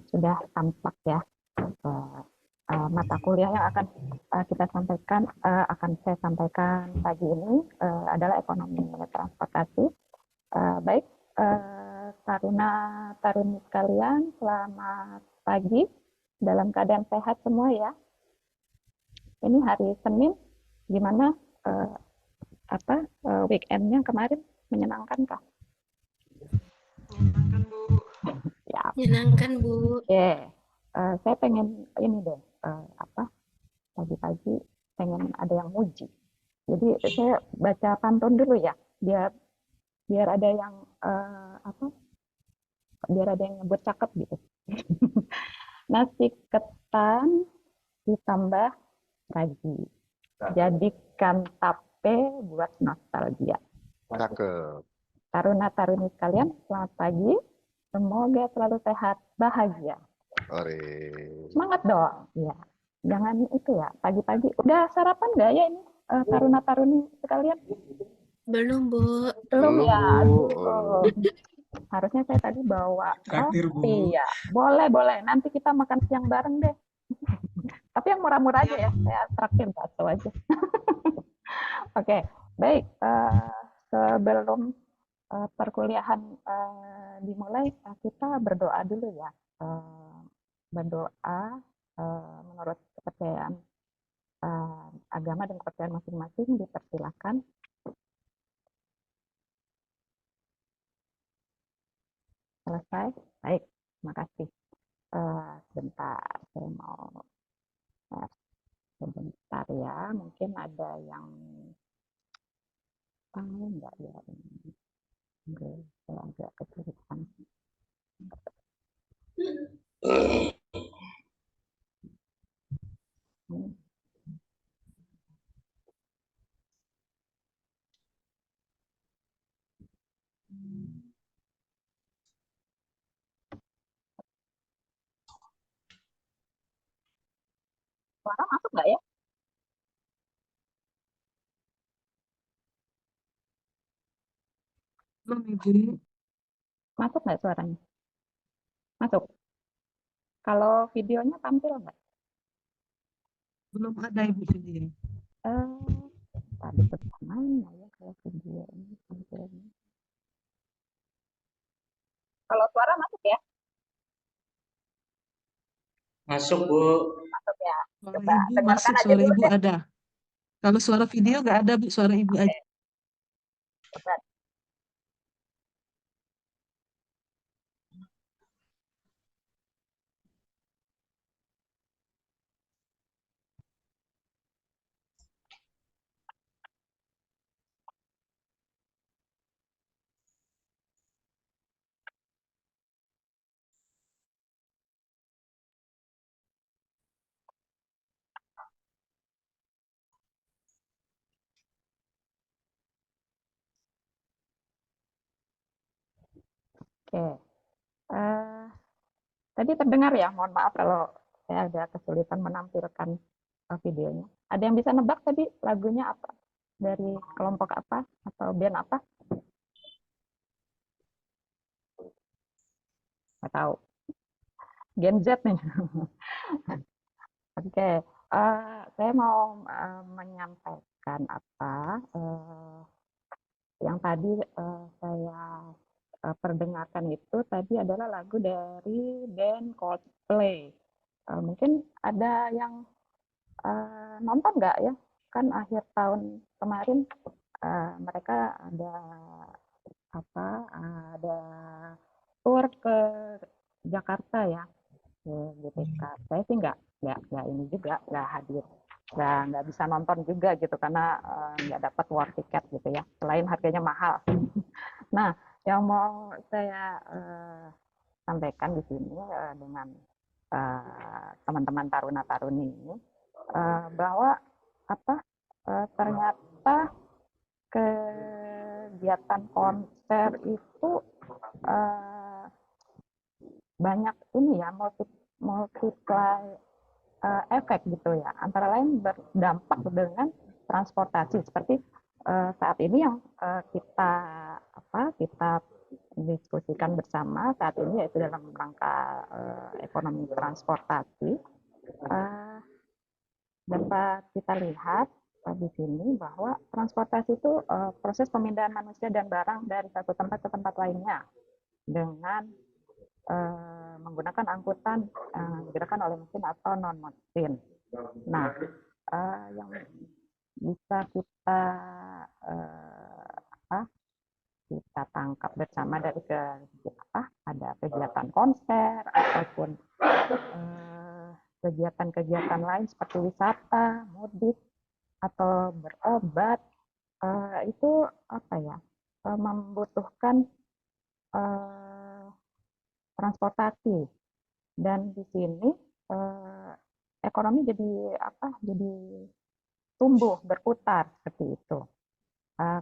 sudah tampak ya eh, mata kuliah yang akan kita sampaikan akan saya sampaikan pagi ini adalah ekonomi transportasi. Baik taruna taruni sekalian, selamat pagi dalam keadaan sehat semua ya. Ini hari Senin, gimana weekendnya kemarin menyenangkan kah? Menyenangkan, Bu. Ya, Menyenangkan, Bu. oke. Saya pengen ini deh, pagi-pagi pengen ada yang muji. Jadi saya baca pantun dulu ya, biar biar ada yang biar ada yang nyebut cakep gitu. Nasi ketan ditambah ragi, jadikan tape buat nostalgia. Cakep. Taruna-taruni sekalian, selamat pagi. Semoga selalu sehat, bahagia. Ore. Semangat dong. Ya, jangan itu ya, pagi-pagi. Udah sarapan nggak ya ini taruna-taruni sekalian? Belum, Bu. Belum Belum, ya. Bu. Aduh. Harusnya saya tadi bawa Traktir, Bu. roti ya. Boleh, boleh. Nanti kita makan siang bareng deh. Tapi yang murah-murah aja ya. Saya traktir bakso aja. Oke, baik. Sebelum perkuliahan dimulai, kita berdoa dulu ya. Berdoa menurut kepercayaan agama dan kepercayaan masing-masing, dipersilakan. Selesai? Baik, terima kasih. Sebentar, saya mau sebentar ya. Mungkin ada yang tahu nggak ya ini? Saya agak kesulitan. Hmm. Suara masuk nggak ya? Belum, Ibu. Masuk nggak suaranya? Masuk. Kalau videonya tampil nggak? Belum ada, Ibu, video. Tadi mana ya kalau video ini tampilnya? Kalau suara masuk ya? Masuk, Bu. Masuk ya. Suara Coba Ibu dengarkan masuk, aja suara dulu Ibu deh. ada. Kalau suara video nggak ada, Bu, suara Ibu Oke, aja. coba. Oke. Eh, Tadi terdengar ya, mohon maaf kalau saya agak kesulitan menampilkan videonya. Ada yang bisa nebak tadi lagunya apa? Dari kelompok apa atau band apa? Nggak tahu. Gen Z nih. Oke, saya mau menyampaikan apa yang tadi saya perdengarkan itu tadi adalah lagu dari band Coldplay. Mungkin ada yang nonton nggak ya? Kan akhir tahun kemarin mereka ada tour ke Jakarta ya, ke GTK. Saya sih nggak ini juga nggak hadir, nggak bisa nonton juga gitu karena nggak dapat war tiket gitu ya. Selain harganya mahal. Nah, yang mau saya sampaikan di sini dengan teman-teman taruna-taruni ini bahwa ternyata kegiatan konser itu uh, banyak ini ya multiply efek gitu ya, antara lain berdampak dengan transportasi seperti saat ini yang kita diskusikan bersama saat ini yaitu dalam rangka ekonomi transportasi. Dapat kita lihat di sini bahwa transportasi itu proses pemindahan manusia dan barang dari satu tempat ke tempat lainnya dengan menggunakan angkutan yang digunakan oleh mesin atau non mesin. Nah, yang bisa kita kita tangkap bersama dari ada kegiatan konser ataupun kegiatan-kegiatan lain seperti wisata, mudik atau berobat, itu membutuhkan transportasi, dan di sini ekonomi jadi tumbuh berputar seperti itu.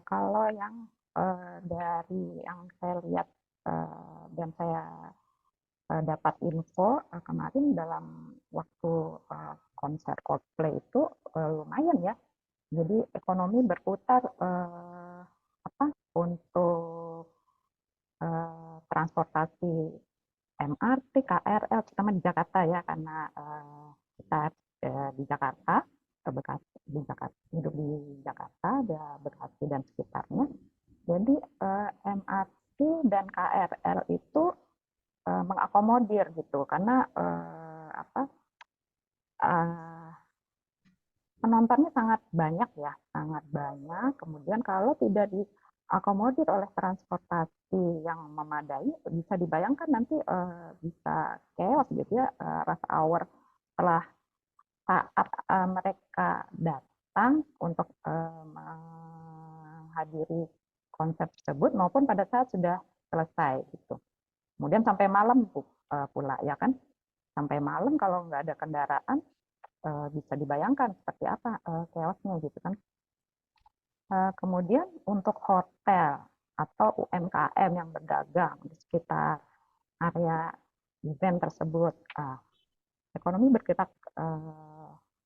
Kalau yang dari yang saya lihat dan saya dapat info kemarin dalam waktu konser Coldplay itu lumayan ya. Jadi ekonomi berputar untuk transportasi MRT, KRL, terutama di Jakarta ya, karena kita di Jakarta, hidup di Jakarta, ada Bekasi dan sekitarnya. Jadi MRT dan KRL itu mengakomodir gitu, karena penontonnya sangat banyak ya, sangat banyak. Kemudian kalau tidak diakomodir oleh transportasi yang memadai, bisa dibayangkan nanti bisa chaos gitu ya, rush hour setelah saat mereka datang untuk menghadiri konser tersebut maupun pada saat sudah selesai gitu. Kemudian sampai malam pula ya kan, sampai malam kalau nggak ada kendaraan bisa dibayangkan seperti apa chaosnya gitu kan. Kemudian untuk hotel atau UMKM yang berdagang di sekitar area event tersebut, ekonomi bergerak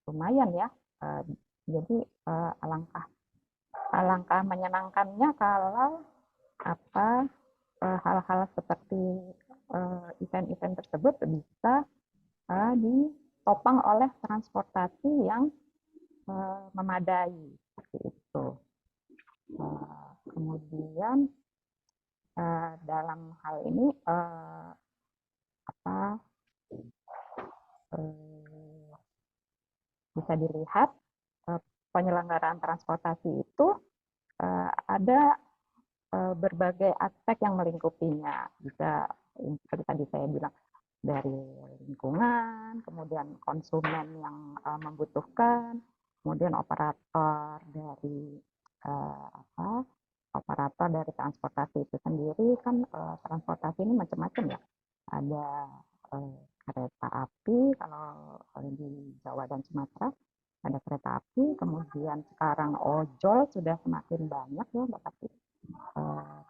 lumayan ya. Jadi alangkah menyenangkannya kalau hal-hal seperti event-event tersebut bisa ditopang oleh transportasi yang memadai seperti itu. Kemudian dalam hal ini bisa dilihat penyelenggaraan transportasi itu ada berbagai aspek yang melingkupinya. Bisa seperti tadi saya bilang, dari lingkungan, kemudian konsumen yang membutuhkan, kemudian operator dari transportasi itu sendiri kan. Transportasi ini macam-macam ya. Ada kereta api kalau di Jawa dan Sumatera, ada kereta api, kemudian sekarang ojol sudah semakin banyak ya,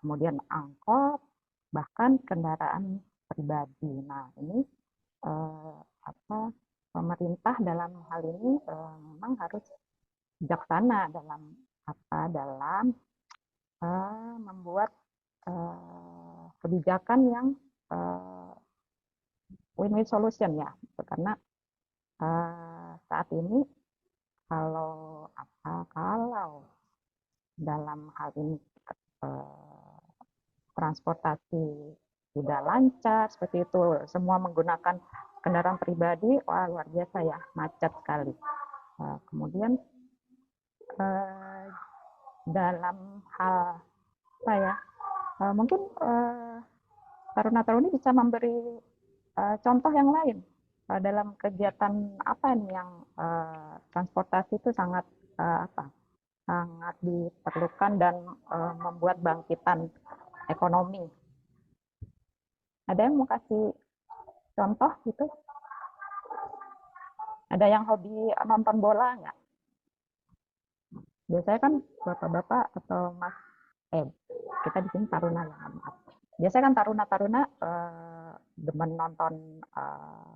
kemudian angkot, bahkan kendaraan pribadi. Nah, ini pemerintah dalam hal ini memang harus bijaksana dalam membuat kebijakan yang win-win solution ya, karena saat ini kalau dalam hal ini transportasi tidak lancar seperti itu, semua menggunakan kendaraan pribadi, wah luar biasa ya, macet sekali. Kemudian dalam hal mungkin taruna-taruni bisa memberi contoh yang lain dalam kegiatan apa nih yang transportasi itu sangat sangat diperlukan dan membuat bangkitan ekonomi. Ada yang mau kasih contoh gitu? Ada yang hobi nonton bola nggak? Biasanya kan bapak-bapak atau mas, kita di sini taruna ya, maaf. Biasanya kan taruna-taruna demen nonton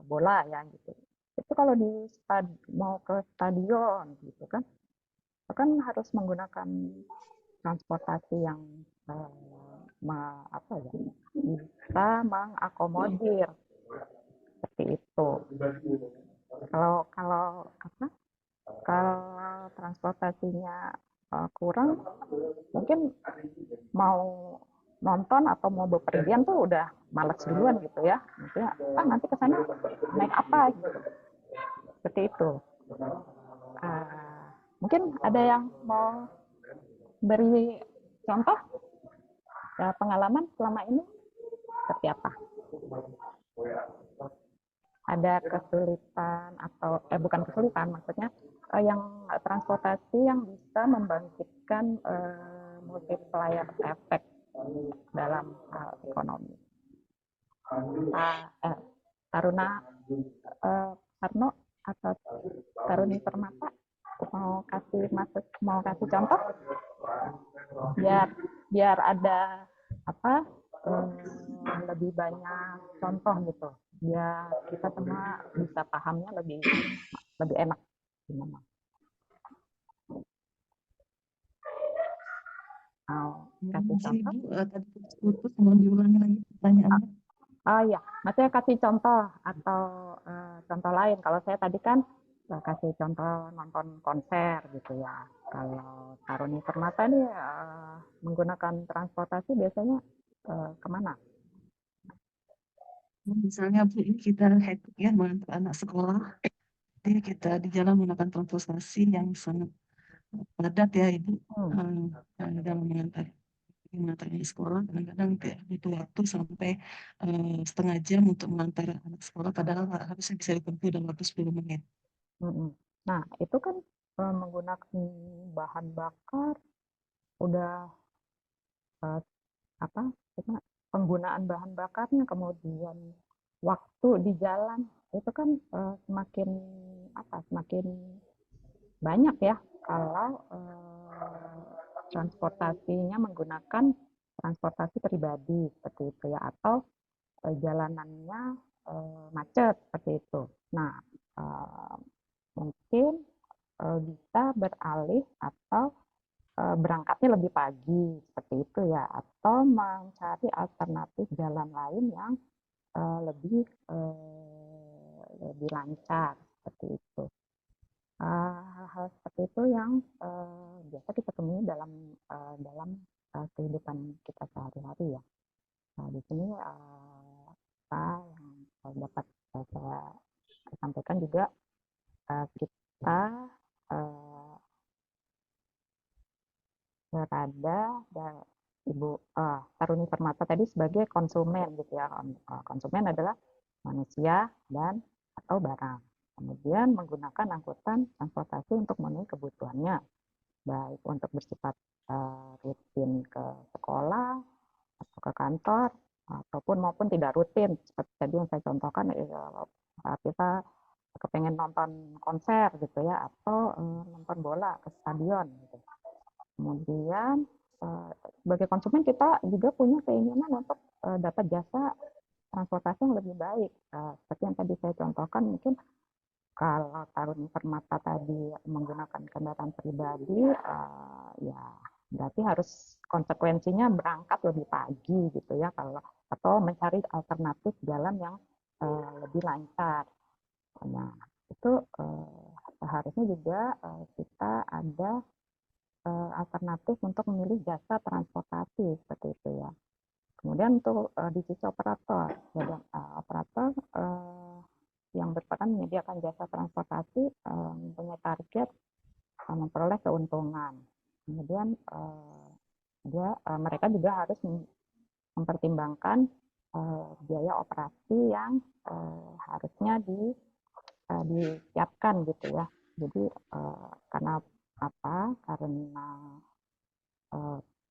bola ya gitu. Itu kalau mau ke stadion gitu kan harus menggunakan transportasi yang apa ya, bisa mengakomodir seperti itu. Kalau kalau apa? Kalau transportasinya kurang, mungkin mau nonton atau mau bepergian tuh udah malas duluan gitu ya. Maksudnya, nanti ke sana naik apa gitu. Seperti itu. Mungkin ada yang mau beri contoh pengalaman selama ini seperti apa? Ada kesulitan atau bukan kesulitan, maksudnya yang transportasi yang bisa membangkitkan multiplier effect dalam ekonomi. Taruna Karno atau Taruni Permata mau kasih contoh biar ada apa lebih banyak contoh gitu, biar kita semua bisa pahamnya lebih enak gimana. Kasih contoh. Tadi putus, mohon diulangi lagi pertanyaannya. Ya, maksudnya kasih contoh atau contoh lain. Kalau saya tadi kan kasih contoh nonton konser gitu ya. Kalau Taruni Permata nih menggunakan transportasi biasanya kemana? Misalnya Bu, ini kita hektik ya mengantar anak sekolah. Jadi kita di jalan menggunakan transportasi yang sangat padat ya Ibu. Dalam mengantarnya di sekolah, kadang-kadang butuh waktu sampai setengah jam untuk mengantar anak sekolah, padahal harusnya bisa ditempuh dalam waktu 10 menit. Nah, itu kan menggunakan bahan bakar udah penggunaan bahan bakarnya, kemudian waktu di jalan itu kan semakin banyak ya kalau transportasinya menggunakan transportasi pribadi seperti itu ya, atau jalanannya macet seperti itu. Nah, mungkin bisa beralih atau berangkatnya lebih pagi seperti itu ya, atau mencari alternatif jalan lain yang lebih lancar seperti itu. Hal-hal seperti itu yang biasa kita temui dalam kehidupan kita sehari-hari ya. Nah, di sini apa yang dapat saya sampaikan juga, kita berada Ibu Taruni Permata tadi sebagai konsumen gitu ya. Konsumen adalah manusia dan atau barang. Kemudian menggunakan angkutan transportasi untuk memenuhi kebutuhannya, baik untuk bersifat rutin ke sekolah atau ke kantor, ataupun maupun tidak rutin seperti tadi yang saya contohkan, kita kepengen nonton konser gitu ya, atau nonton bola ke stadion gitu. Kemudian sebagai konsumen kita juga punya keinginan untuk dapat jasa transportasi yang lebih baik, seperti yang tadi saya contohkan. Mungkin kalau Taruni Permata tadi menggunakan kendaraan pribadi, ya berarti harus konsekuensinya berangkat lebih pagi gitu ya, atau mencari alternatif jalan yang lebih lancar. Nah, itu seharusnya juga kita ada alternatif untuk memilih jasa transportasi seperti itu ya. Kemudian untuk di sisi operator, jadi operator yang berperan menyediakan jasa transportasi mempunyai target memperoleh keuntungan. Kemudian mereka juga harus mempertimbangkan biaya operasi yang harusnya disiapkan gitu ya. Jadi karena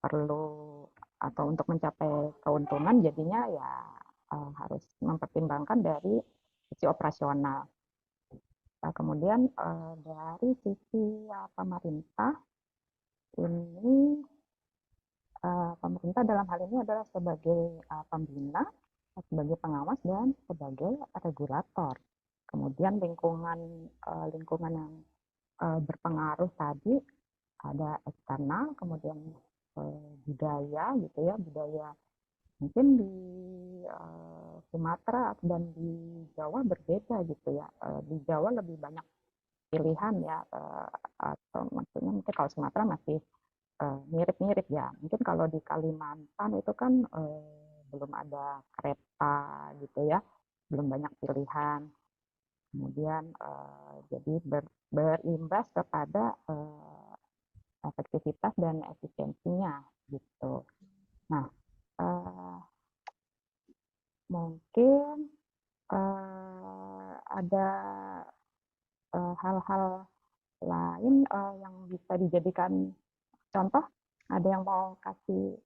perlu atau untuk mencapai keuntungan, jadinya ya harus mempertimbangkan dari sisi operasional. Kemudian dari sisi pemerintah, ini pemerintah dalam hal ini adalah sebagai pembina, sebagai pengawas, dan sebagai regulator. Kemudian lingkungan yang berpengaruh tadi ada eksternal, kemudian budaya gitu ya, budaya mungkin di Sumatera dan di Jawa berbeda gitu ya. Di Jawa lebih banyak pilihan ya, atau maksudnya mungkin kalau Sumatera masih mirip-mirip ya. Mungkin kalau di Kalimantan itu kan belum ada kereta gitu ya, belum banyak pilihan. Kemudian jadi berimbas kepada efektivitas dan efisiensinya gitu. Nah, mungkin ada hal-hal lain yang bisa dijadikan contoh. Ada yang mau kasih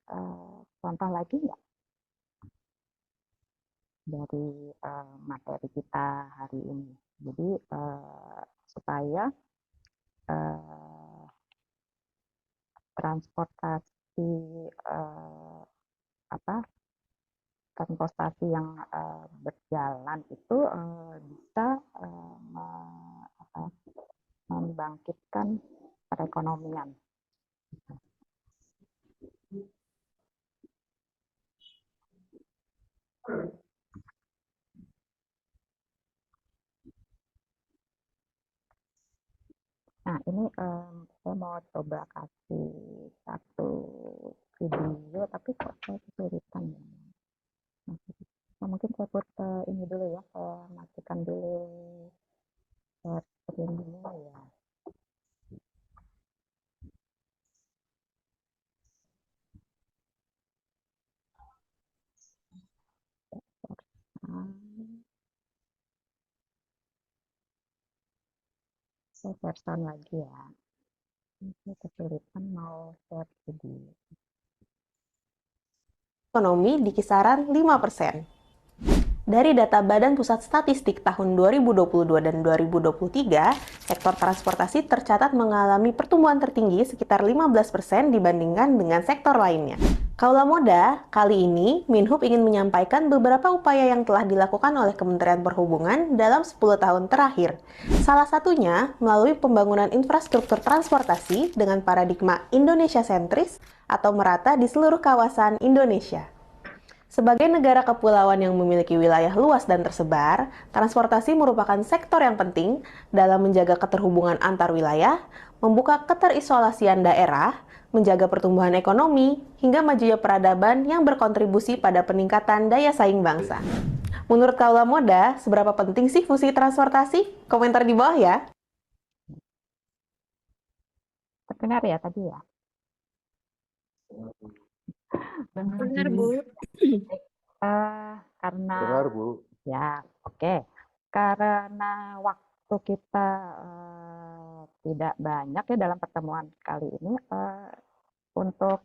contoh lagi nggak dari materi kita hari ini? Jadi supaya transportasi transportasi yang berjalan itu bisa membangkitkan perekonomian. Nah, ini saya mau coba kasih satu video, tapi kok saya kesulitan ya. Mungkin saya put ini dulu ya, saya matikan dulu screen dulu ya. Saya share lagi ya. Ini kesulitan mau share video. Ekonomi di kisaran 5%. Dari data Badan Pusat Statistik tahun 2022 dan 2023, sektor transportasi tercatat mengalami pertumbuhan tertinggi sekitar 15% dibandingkan dengan sektor lainnya. Kaula Moda, kali ini Minhub ingin menyampaikan beberapa upaya yang telah dilakukan oleh Kementerian Perhubungan dalam 10 tahun terakhir. Salah satunya melalui pembangunan infrastruktur transportasi dengan paradigma Indonesia sentris atau merata di seluruh kawasan Indonesia. Sebagai negara kepulauan yang memiliki wilayah luas dan tersebar, transportasi merupakan sektor yang penting dalam menjaga keterhubungan antar wilayah, membuka keterisolasian daerah, menjaga pertumbuhan ekonomi, hingga majunya peradaban yang berkontribusi pada peningkatan daya saing bangsa. Menurut Kaula Moda, seberapa penting sih fungsi transportasi? Komentar di bawah ya. Terdengar ya tadi ya? Benar, Bu. Karena Dengar, Bu. ya, oke. Karena waktu kita tidak banyak ya dalam pertemuan kali ini, untuk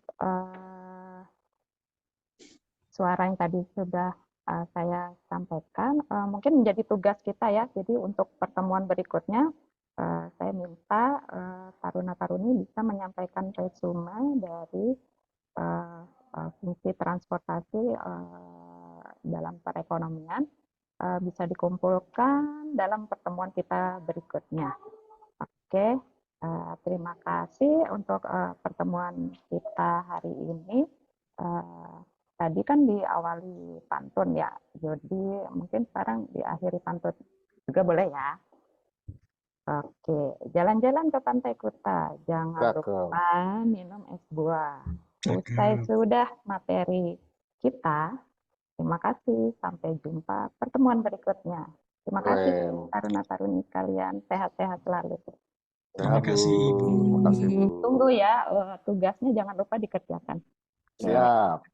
suara yang tadi sudah saya sampaikan, mungkin menjadi tugas kita ya. Jadi untuk pertemuan berikutnya, saya minta taruna-taruni bisa menyampaikan resume dari fungsi transportasi dalam perekonomian, bisa dikumpulkan dalam pertemuan kita berikutnya. Oke, terima kasih untuk pertemuan kita hari ini. Tadi kan diawali pantun ya, jadi mungkin sekarang diakhiri pantun juga boleh ya. Oke, jalan-jalan ke Pantai Kuta, jangan lupa minum es buah. Usai sudah materi kita, terima kasih. Sampai jumpa pertemuan berikutnya. Terima kasih taruna-taruni sekalian. Sehat-sehat selalu. Terima kasih, Ibu. Terima kasih, Bu. Tunggu ya, tugasnya jangan lupa dikerjakan. Siap.